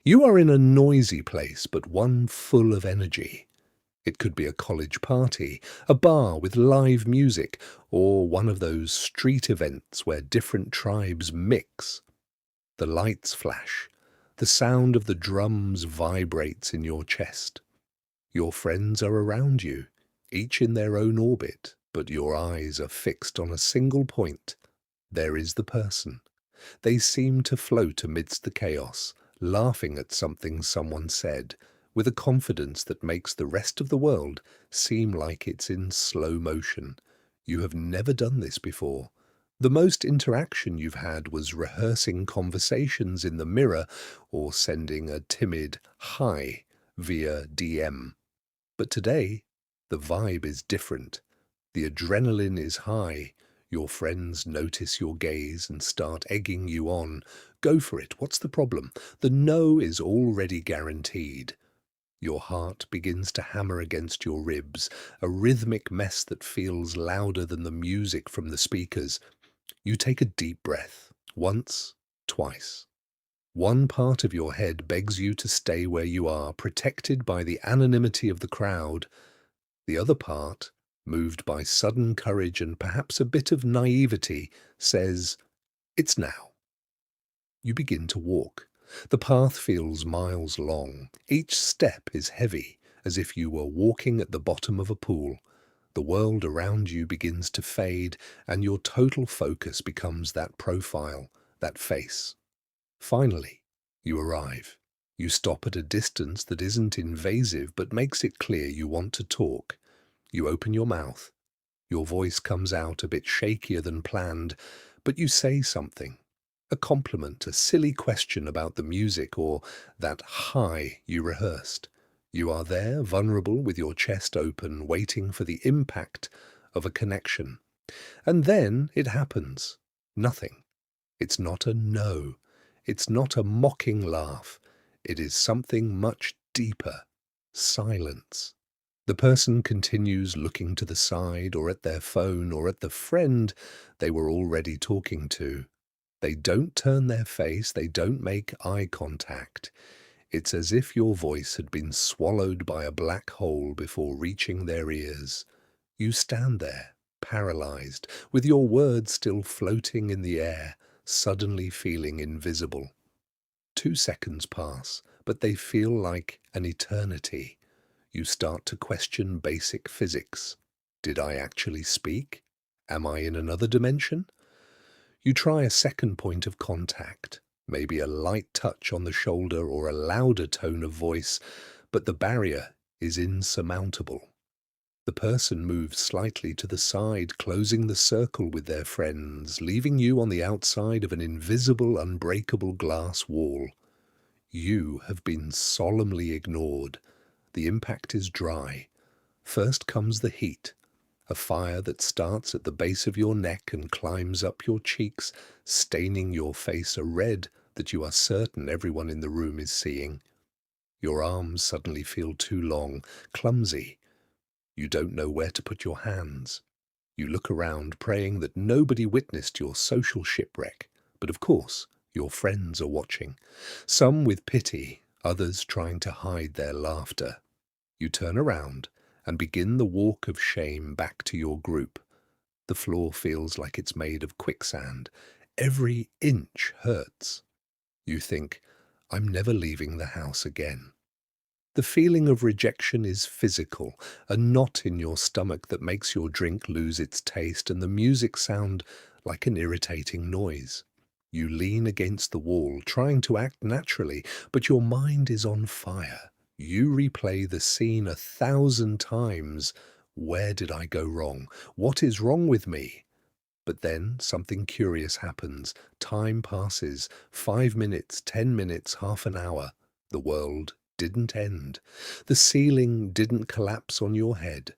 You are in a noisy place, but one full of energy. It could be a college party, a bar with live music, or one of those street events where different tribes mix. The lights flash. The sound of the drums vibrates in your chest. Your friends are around you, each in their own orbit, but your eyes are fixed on a single point. There is the person. They seem to float amidst the chaos, laughing at something someone said, with a confidence that makes the rest of the world seem like it's in slow motion. You have never done this before. The most interaction you've had was rehearsing conversations in the mirror or sending a timid hi via DM. But today, the vibe is different. The adrenaline is high. Your friends notice your gaze and start egging you on. Go for it. What's the problem? The no is already guaranteed. Your heart begins to hammer against your ribs, a rhythmic mess that feels louder than the music from the speakers. You take a deep breath, once, twice. One part of your head begs you to stay where you are, protected by the anonymity of the crowd. The other part, moved by sudden courage and perhaps a bit of naivety, says, "It's now." You begin to walk. The path feels miles long. Each step is heavy, as if you were walking at the bottom of a pool. The world around you begins to fade, and your total focus becomes that profile, that face. Finally, you arrive. You stop at a distance that isn't invasive but makes it clear you want to talk. You open your mouth. Your voice comes out a bit shakier than planned, but you say something. A compliment, a silly question about the music, or that hi you rehearsed. You are there, vulnerable, with your chest open, waiting for the impact of a connection. And then it happens. Nothing. It's not a no. It's not a mocking laugh. It is something much deeper. Silence. The person continues looking to the side or at their phone or at the friend they were already talking to. They don't turn their face, they don't make eye contact. It's as if your voice had been swallowed by a black hole before reaching their ears. You stand there, paralyzed, with your words still floating in the air, suddenly feeling invisible. 2 seconds pass, but they feel like an eternity. You start to question basic physics. Did I actually speak? Am I in another dimension? You try a second point of contact, maybe a light touch on the shoulder or a louder tone of voice, but the barrier is insurmountable. The person moves slightly to the side, closing the circle with their friends, leaving you on the outside of an invisible, unbreakable glass wall. You have been solemnly ignored. The impact is dry. First comes the heat. A fire that starts at the base of your neck and climbs up your cheeks, staining your face a red that you are certain everyone in the room is seeing. Your arms suddenly feel too long, clumsy. You don't know where to put your hands. You look around, praying that nobody witnessed your social shipwreck. But of course, your friends are watching. Some with pity, others trying to hide their laughter. You turn around and begin the walk of shame back to your group. The floor feels like it's made of quicksand. Every inch hurts. You think, I'm never leaving the house again. The feeling of rejection is physical, a knot in your stomach that makes your drink lose its taste and the music sound like an irritating noise. You lean against the wall, trying to act naturally, but your mind is on fire. You replay the scene 1,000 times. Where did I go wrong? What is wrong with me? But then something curious happens. Time passes. 5 minutes, 10 minutes, half an hour. The world didn't end. The ceiling didn't collapse on your head.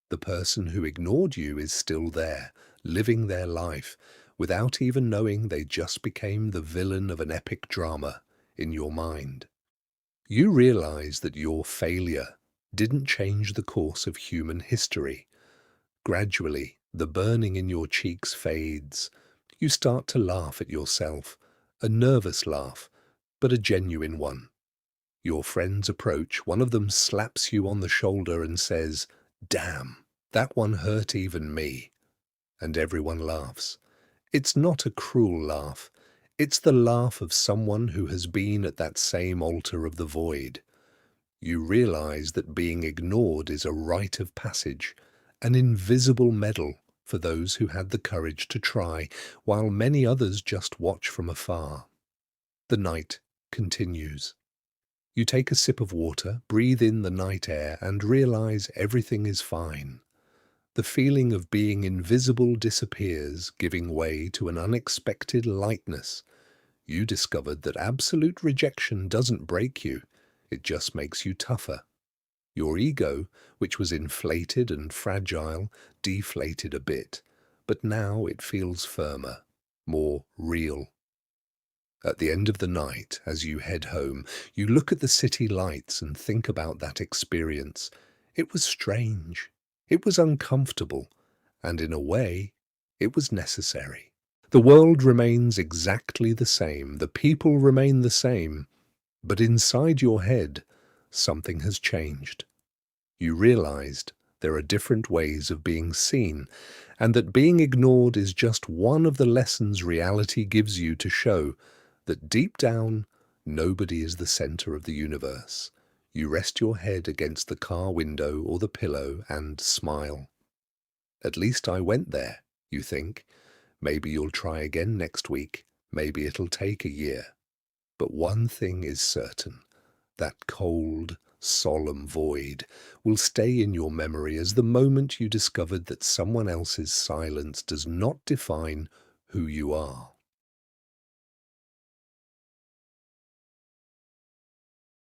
The person who ignored you is still there, living their life, without even knowing they just became the villain of an epic drama in your mind. You realize that your failure didn't change the course of human history. Gradually, the burning in your cheeks fades. You start to laugh at yourself, a nervous laugh, but a genuine one. Your friends approach, one of them slaps you on the shoulder and says, "Damn, that one hurt even me." And everyone laughs. It's not a cruel laugh. It's the laugh of someone who has been at that same altar of the void. You realize that being ignored is a rite of passage, an invisible medal for those who had the courage to try, while many others just watch from afar. The night continues. You take a sip of water, breathe in the night air, and realize everything is fine. The feeling of being invisible disappears, giving way to an unexpected lightness. You discovered that absolute rejection doesn't break you, it just makes you tougher. Your ego, which was inflated and fragile, deflated a bit, but now it feels firmer, more real. At the end of the night, as you head home, you look at the city lights and think about that experience. It was strange. It was uncomfortable. And in a way, it was necessary. The world remains exactly the same. The people remain the same. But inside your head, something has changed. You realized there are different ways of being seen, and that being ignored is just one of the lessons reality gives you to show that deep down, nobody is the center of the universe. You rest your head against the car window or the pillow and smile. At least I went there, you think. Maybe you'll try again next week. Maybe it'll take a year. But one thing is certain. That cold, solemn void will stay in your memory as the moment you discovered that someone else's silence does not define who you are.